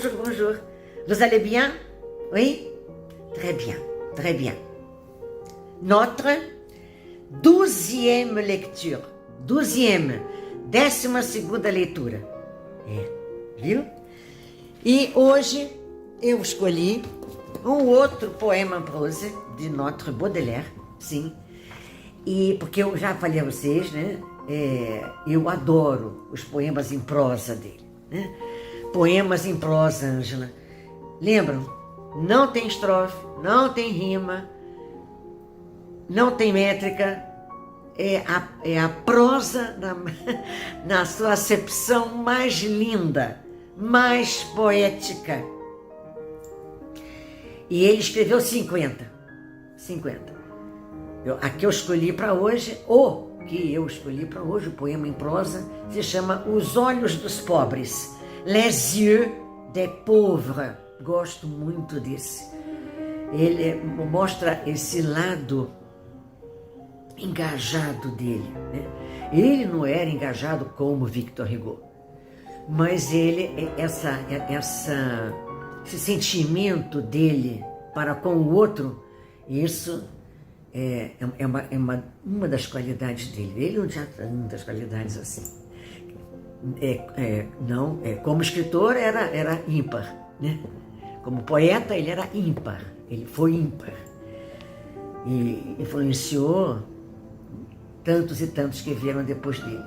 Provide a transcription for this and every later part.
bonjour, bonjour. Vous allez bien? Oui? Très bien, très bien. Notre 12e lecture. 12ª leitura. Viu? E hoje eu escolhi um outro poema en prose de Notre Baudelaire, sim. E porque eu já falei a vocês, né? Eu adoro os poemas em prosa dele, né? Poemas em prosa, Ângela. Lembram? Não tem estrofe, não tem rima, não tem métrica. É a prosa na sua acepção mais linda, mais poética. E ele escreveu 50. Aqui eu escolhi para hoje, o poema em prosa, se chama Os Olhos dos Pobres. Les Yeux des Pauvres. Gosto muito desse. Ele mostra esse lado engajado dele, né? Ele não era engajado como Victor Hugo, mas ele, esse sentimento dele para com o outro, isso é uma das qualidades dele. Ele não tinha muitas qualidades assim. Como escritor era ímpar, né? Como poeta ele era ímpar, ele foi ímpar e influenciou tantos e tantos que vieram depois dele.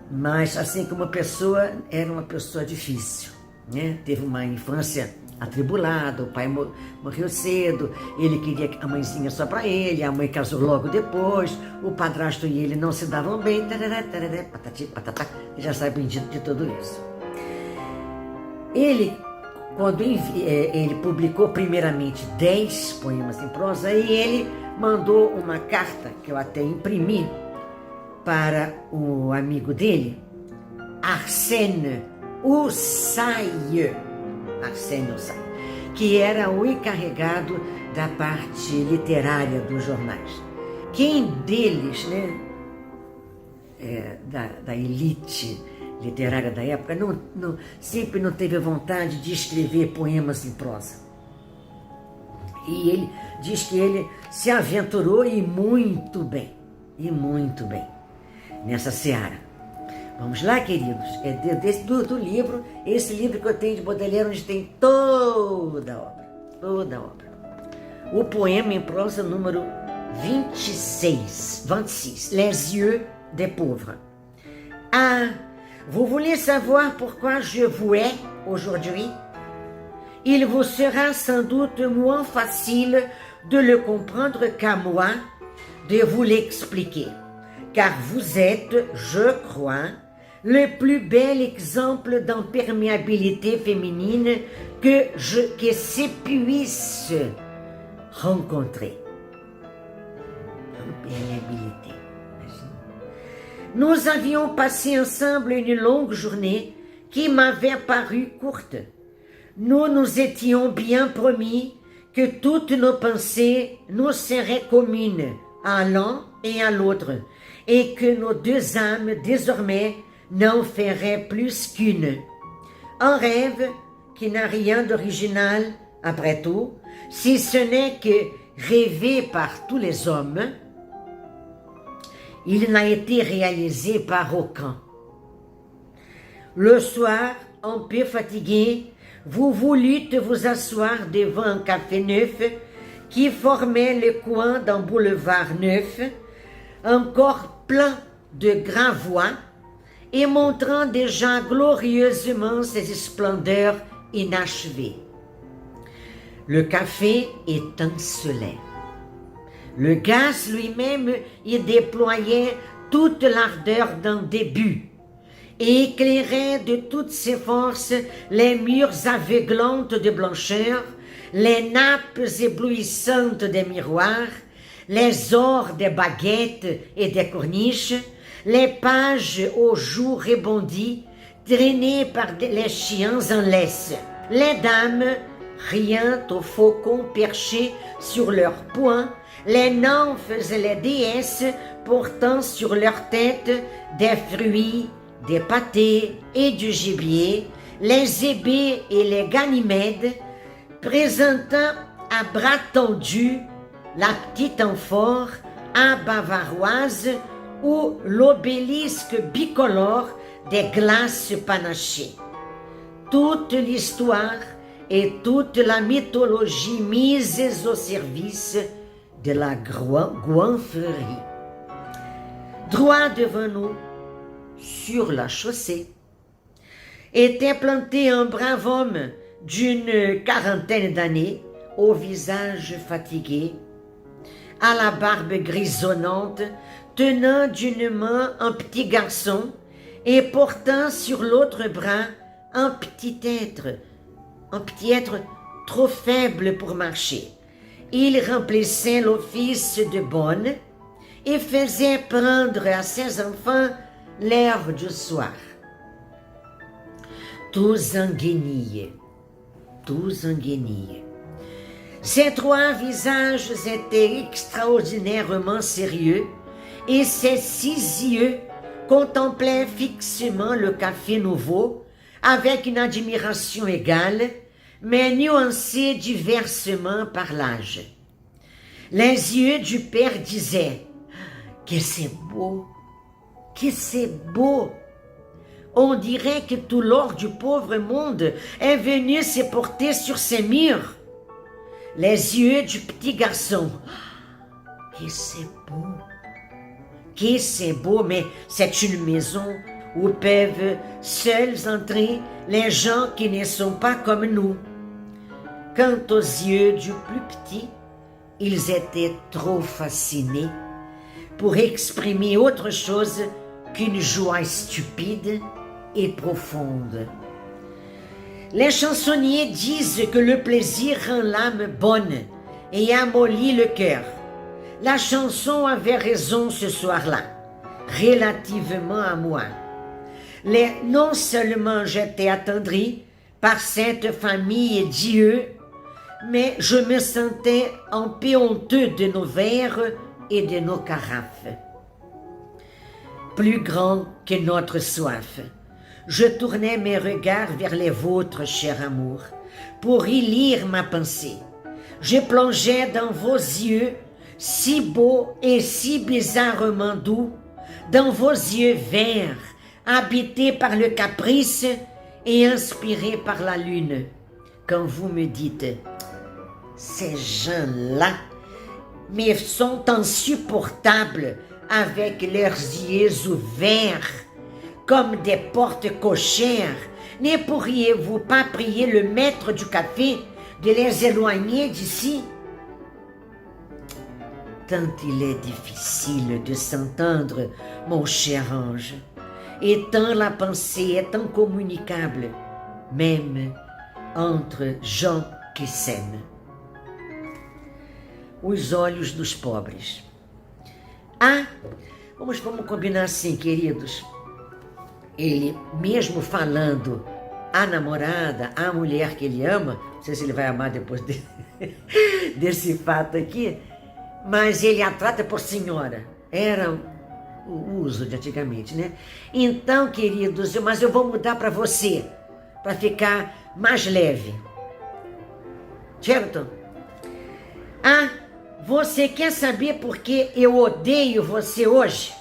Mas assim como pessoa, era uma pessoa difícil, né? Teve uma infância atribulada, o pai morreu cedo, ele queria a mãezinha só para ele, a mãe casou logo depois, o padrasto e ele não se davam bem, patati, patatá, já sabe de tudo isso. Quando ele publicou primeiramente 10 poemas em prosa, e ele mandou uma carta, que eu até imprimi, para o amigo dele, Arsène Houssaye, que era o encarregado da parte literária dos jornais. Quem deles, né, da elite literária da época, sempre não teve vontade de escrever poemas em prosa. E ele diz que ele se aventurou e muito bem, nessa seara. Vamos lá, queridos, do livro, esse livro que eu tenho de Baudelaire, onde tem toda a obra. O poema em prosa número 26, Les Yeux des Pauvres. Ah, vous voulez savoir pourquoi je vous hais aujourd'hui? Il vous sera sans doute moins facile de le comprendre qu'à moi de vous l'expliquer, car vous êtes, je crois, le plus bel exemple d'imperméabilité féminine que se puisse rencontrer. Imperméabilité. Nous avions passé ensemble une longue journée qui m'avait paru courte. Nous nous étions bien promis que toutes nos pensées nous seraient communes à l'un et à l'autre, et que nos deux âmes désormais n'en feraient plus qu'une. Un rêve qui n'a rien d'original, après tout, si ce n'est que rêvé par tous les hommes, il n'a été réalisé par aucun. Le soir, un peu fatigué, vous voulûtes vous asseoir devant un café neuf qui formait le coin d'un boulevard neuf, encore plein de gravois et montrant déjà glorieusement ses splendeurs inachevées. Le café étincelait. Le gaz lui-même y déployait toute l'ardeur d'un début et éclairait de toutes ses forces les murs aveuglantes de blancheur, les nappes éblouissantes des miroirs, les ors des baguettes et des corniches, les pages aux joues rebondies, traînées par les chiens en laisse, les dames riant aux faucons perchés sur leurs poings, les nymphes et les déesses portant sur leur tête des fruits, des pâtés et du gibier, les Hébés et les Ganymèdes, présentant à bras tendus la petite amphore à bavaroise ou l'obélisque bicolore des glaces panachées. Toute l'histoire et toute la mythologie mises au service de la goinfrerie. Droit devant nous, sur la chaussée, était planté un brave homme d'une quarantaine d'années, au visage fatigué, à la barbe grisonnante, tenant d'une main un petit garçon et portant sur l'autre bras un petit être trop faible pour marcher. Il remplissait l'office de bonne et faisait prendre à ses enfants l'air du soir. Tous en guenilles. Ces trois visages étaient extraordinairement sérieux et ces 6 yeux contemplaient fixement le café nouveau avec une admiration égale, mais nuancée diversement par l'âge. Les yeux du père disaient « Que c'est beau, que c'est beau !» On dirait que tout l'or du pauvre monde est venu se porter sur ces murs. Les yeux du petit garçon. Que c'est beau, mais c'est une maison où peuvent seuls entrer les gens qui ne sont pas comme nous. Quant aux yeux du plus petit, ils étaient trop fascinés pour exprimer autre chose qu'une joie stupide et profonde. Les chansonniers disent que le plaisir rend l'âme bonne et amollit le cœur. La chanson avait raison ce soir-là, relativement à moi. Non seulement j'étais attendri par cette famille Dieu, mais je me sentais un peu honteux de nos verres et de nos carafes. Plus grand que notre soif, je tournais mes regards vers les vôtres, cher amour, pour y lire ma pensée. Je plongeais dans vos yeux, si beaux et si bizarrement doux, dans vos yeux verts, habités par le caprice et inspirés par la lune. Quand vous me dites, ces gens-là me sont insupportables avec leurs yeux ouverts, comme des portes cochères, ne pourriez-vous pas prier le maître du café de les éloigner d'ici? Tant il est difficile de s'entendre, mon cher ange, et tant la pensée est incommunicable, même entre gens que s'aiment. Os olhos dos pobres. Ah, vamos combinar assim, queridos. Ele, mesmo falando a namorada, a mulher que ele ama, não sei se ele vai amar depois desse fato aqui, mas ele a trata por senhora. Era o uso de antigamente, né? Então, queridos, mas eu vou mudar para você, para ficar mais leve. Certo? Ah, você quer saber por que eu odeio você hoje?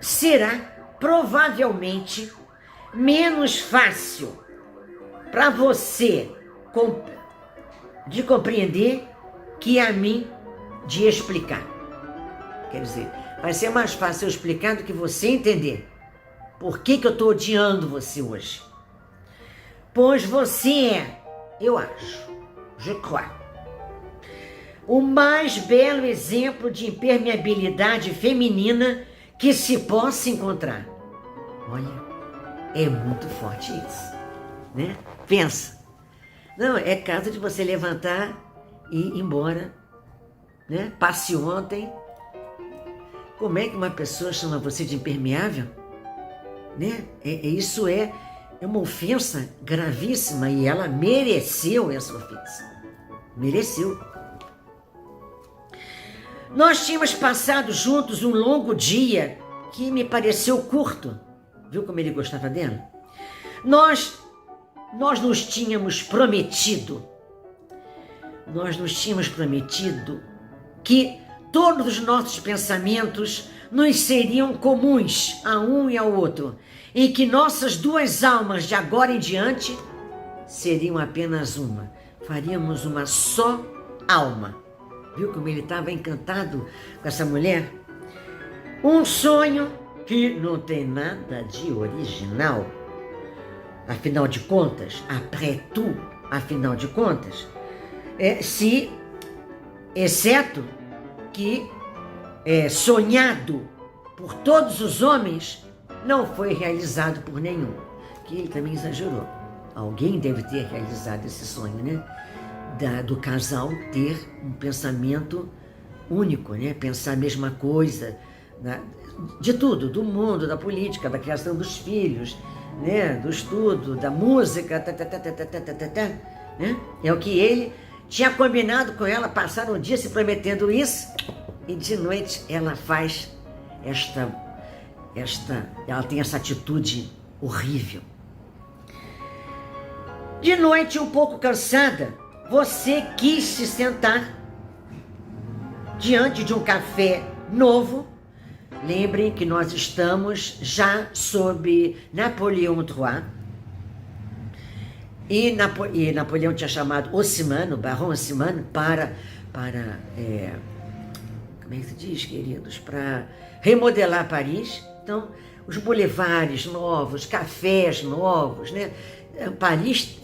Será, provavelmente, menos fácil para você de compreender que a mim de explicar. Quer dizer, vai ser mais fácil eu explicar do que você entender por que eu estou odiando você hoje. Pois você é, eu acho, je crois, o mais belo exemplo de impermeabilidade feminina que se possa encontrar. Olha, é muito forte isso, né? Pensa. Não, é caso de você levantar e ir embora, né? Passe ontem. Como é que uma pessoa chama você de impermeável? Né? Isso é uma ofensa gravíssima e ela mereceu essa ofensa. Mereceu. Nós tínhamos passado juntos um longo dia que me pareceu curto. Viu como ele gostava dela? Nós nós nos tínhamos prometido que todos os nossos pensamentos nos seriam comuns a um e ao outro, e que nossas duas almas de agora em diante seriam apenas uma. Faríamos uma só alma. Viu como ele estava encantado com essa mulher? Um sonho que não tem nada de original. Afinal de contas, afinal de contas, exceto que sonhado por todos os homens, não foi realizado por nenhum. Que ele também exagerou. Alguém deve ter realizado esse sonho, né? Do casal ter um pensamento único, né? Pensar a mesma coisa, de tudo, do mundo, da política, da criação dos filhos, né? Do estudo, da música, né? É o que ele tinha combinado com ela, passaram um dia se prometendo isso, e de noite ela faz ela tem essa atitude horrível. De noite, um pouco cansada, você quis se sentar diante de um café novo. Lembrem que nós estamos já sob Napoleão III. E Napoleão tinha chamado Haussmann, o Barão Haussmann, para como é que se diz, queridos? Para remodelar Paris. Então, os bulevares novos, cafés novos, né? Paris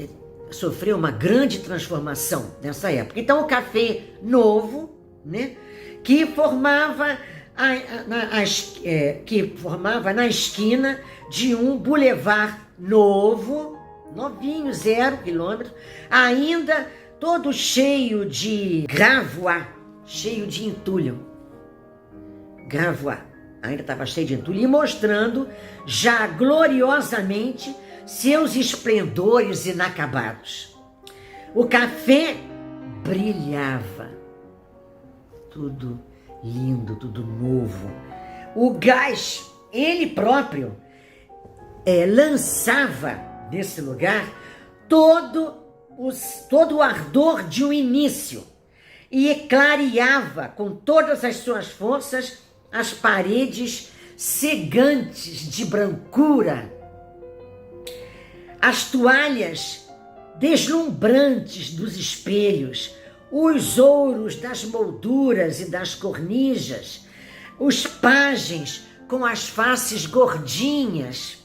sofreu uma grande transformação nessa época. Então, o café novo, né? Que formava na esquina de um bulevar novo, novinho, 0 quilômetro, ainda todo cheio de gravois, cheio de entulho. Gravois, ainda estava cheio de entulho, e mostrando já gloriosamente seus esplendores inacabados. O café brilhava, tudo lindo, tudo novo. O gás, ele próprio, lançava nesse lugar todo o ardor de um início e clareava com todas as suas forças as paredes cegantes de brancura, as toalhas deslumbrantes dos espelhos, os ouros das molduras e das cornijas, os pajens com as faces gordinhas,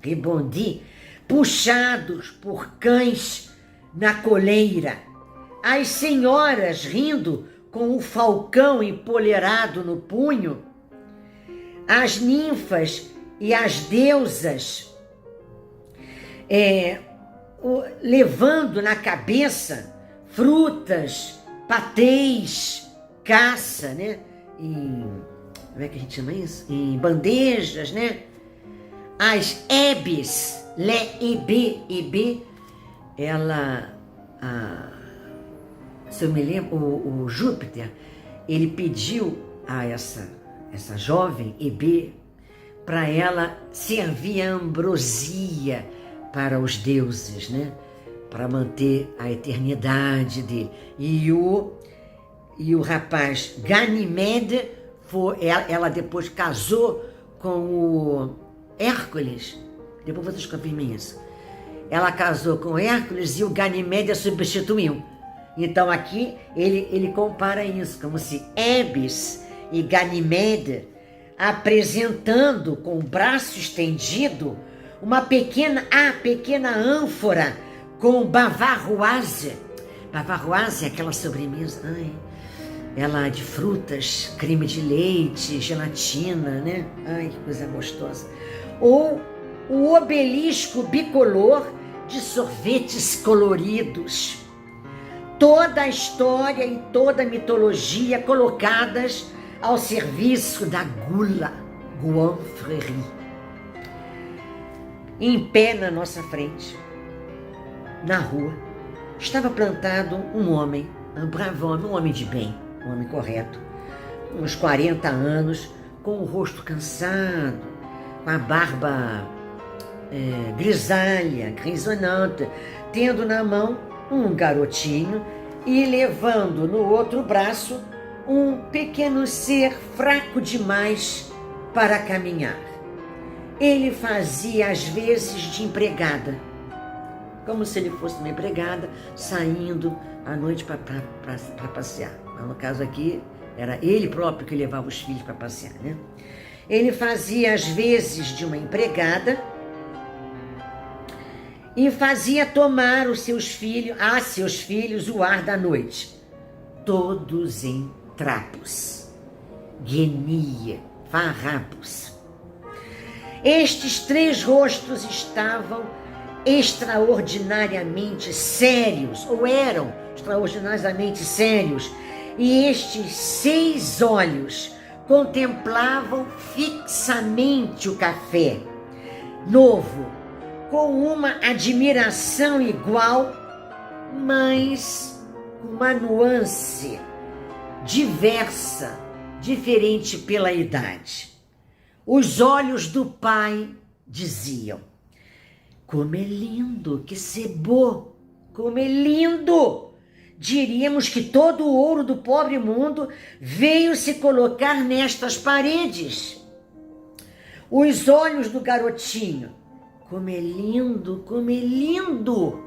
rebondi, puxados por cães na coleira, as senhoras rindo com o falcão empoleirado no punho, as ninfas e as deusas levando na cabeça frutas, patês, caça, né? Como é que a gente chama isso? Em bandejas, né? As ebes, se eu me lembro, o Júpiter, ele pediu a essa jovem Hebe para ela servir a ambrosia para os deuses, né? Para manter a eternidade dele. E o rapaz Ganymede, ela depois casou com o Hércules. Depois vocês confirmem isso. Ela casou com Hércules e o Ganymede a substituiu. Então aqui ele compara isso, como se Hébis e Ganymede apresentando com o braço estendido uma pequena ânfora com bavaroise. Bavaroise é aquela sobremesa, ela de frutas, creme de leite, gelatina, né? Ai, que coisa gostosa. Ou o obelisco bicolor de sorvetes coloridos. Toda a história e toda a mitologia colocadas ao serviço da gula, Goinfrerie. Em pé na nossa frente, na rua, estava plantado um homem, um bravo homem, um homem de bem, um homem correto, uns 40 anos, com o rosto cansado, com a barba grisalha, grisonante, tendo na mão um garotinho e levando no outro braço um pequeno ser fraco demais para caminhar. Ele fazia às vezes de empregada, como se ele fosse uma empregada saindo à noite para passear. Mas no caso aqui, era ele próprio que levava os filhos para passear, né? Ele fazia às vezes de uma empregada e fazia tomar a seus filhos o ar da noite, todos em trapos, guenia, farrapos. Estes 3 rostos estavam extraordinariamente sérios, ou eram extraordinariamente sérios, e estes 6 olhos contemplavam fixamente o café novo, com uma admiração igual, mas uma nuance diversa, diferente pela idade. Os olhos do pai diziam: como é lindo, que sebô, como é lindo! Diríamos que todo o ouro do pobre mundo veio se colocar nestas paredes. Os olhos do garotinho: como é lindo, como é lindo!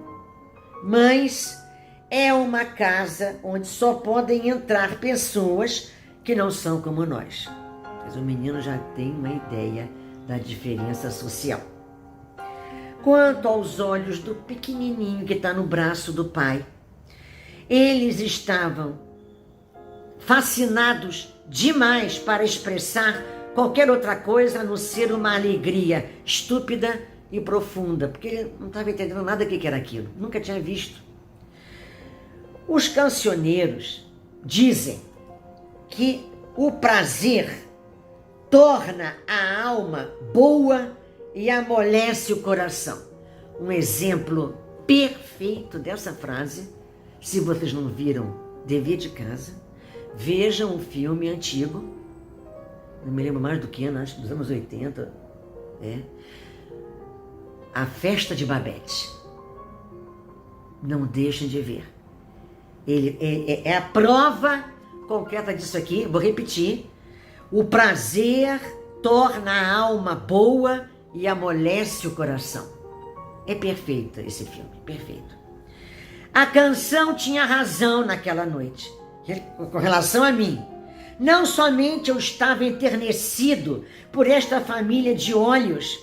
Mas é uma casa onde só podem entrar pessoas que não são como nós. Mas o menino já tem uma ideia da diferença social. Quanto aos olhos do pequenininho que está no braço do pai, eles estavam fascinados demais para expressar qualquer outra coisa a não ser uma alegria estúpida e profunda, porque ele não estava entendendo nada do que era aquilo, nunca tinha visto. Os cancioneiros dizem que o prazer torna a alma boa e amolece o coração. Um exemplo perfeito dessa frase, se vocês não viram, dever de casa, vejam um filme antigo, não me lembro mais do que, acho que dos anos 80, A Festa de Babette. Não deixem de ver. Ele é a prova concreta disso aqui, vou repetir. O prazer torna a alma boa e amolece o coração. É perfeito esse filme, perfeito. A canção tinha razão naquela noite, com relação a mim. Não somente eu estava enternecido por esta família de olhos,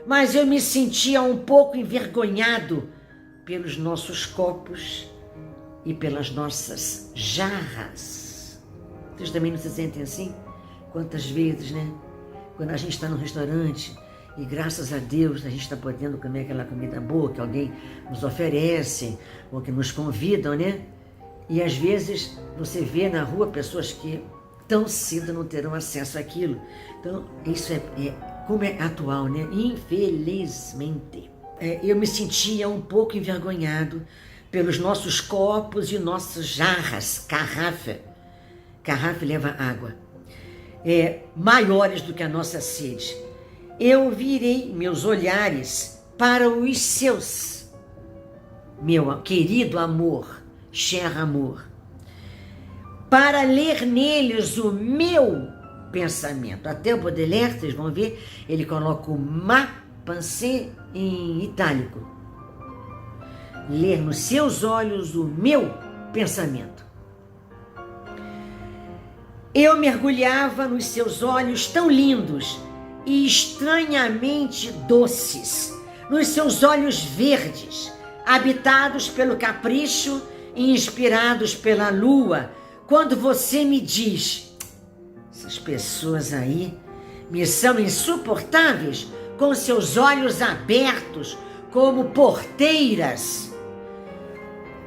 mas eu me sentia um pouco envergonhado pelos nossos copos e pelas nossas jarras. Vocês também não se sentem assim? Quantas vezes, né? Quando a gente está no restaurante e graças a Deus a gente está podendo comer aquela comida boa que alguém nos oferece ou que nos convidam, né? E às vezes você vê na rua pessoas que tão cedo não terão acesso àquilo. Então isso como é atual, né? Infelizmente. Eu me sentia um pouco envergonhado pelos nossos copos e nossas jarras, carrafa leva água, maiores do que a nossa sede. Eu virei meus olhares para os seus, meu querido amor, cher amor, para ler neles o meu pensamento. Até o Baudelaire, vocês vão ver, ele coloca o ma pensée em itálico. Ler nos seus olhos o meu pensamento. Eu mergulhava nos seus olhos tão lindos e estranhamente doces, nos seus olhos verdes, habitados pelo capricho e inspirados pela lua, quando você me diz: essas pessoas aí me são insuportáveis, com seus olhos abertos como porteiras.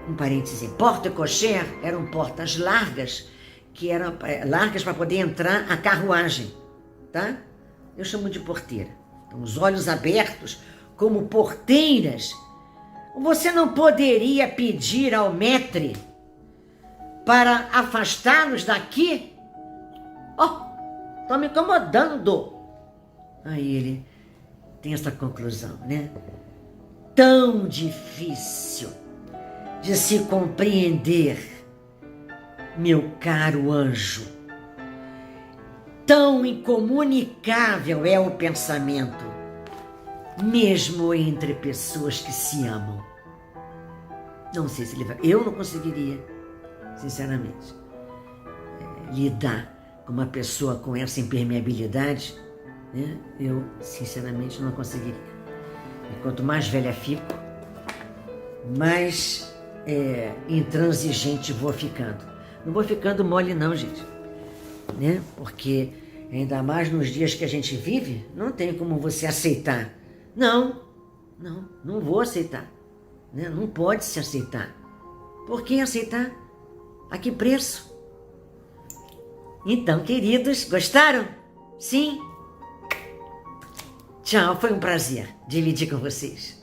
Um parêntese, porta-cocher eram portas largas, que eram largas para poder entrar a carruagem, tá? Eu chamo de porteira. Então, os olhos abertos como porteiras. Você não poderia pedir ao maître para afastá-los daqui? Oh, estão me incomodando. Aí ele tem essa conclusão, né? Tão difícil de se compreender, meu caro anjo. Tão incomunicável é o pensamento, mesmo entre pessoas que se amam. Não sei se ele vai... Eu não conseguiria, sinceramente, lidar com uma pessoa com essa impermeabilidade, né? Eu, sinceramente, não conseguiria. E quanto mais velha fico, mais intransigente vou ficando. Não vou ficando mole não, gente, né? Porque ainda mais nos dias que a gente vive, não tem como você aceitar. Não vou aceitar, né? Não pode se aceitar. Por que aceitar? A que preço? Então, queridos, gostaram? Sim? Tchau, foi um prazer dividir com vocês.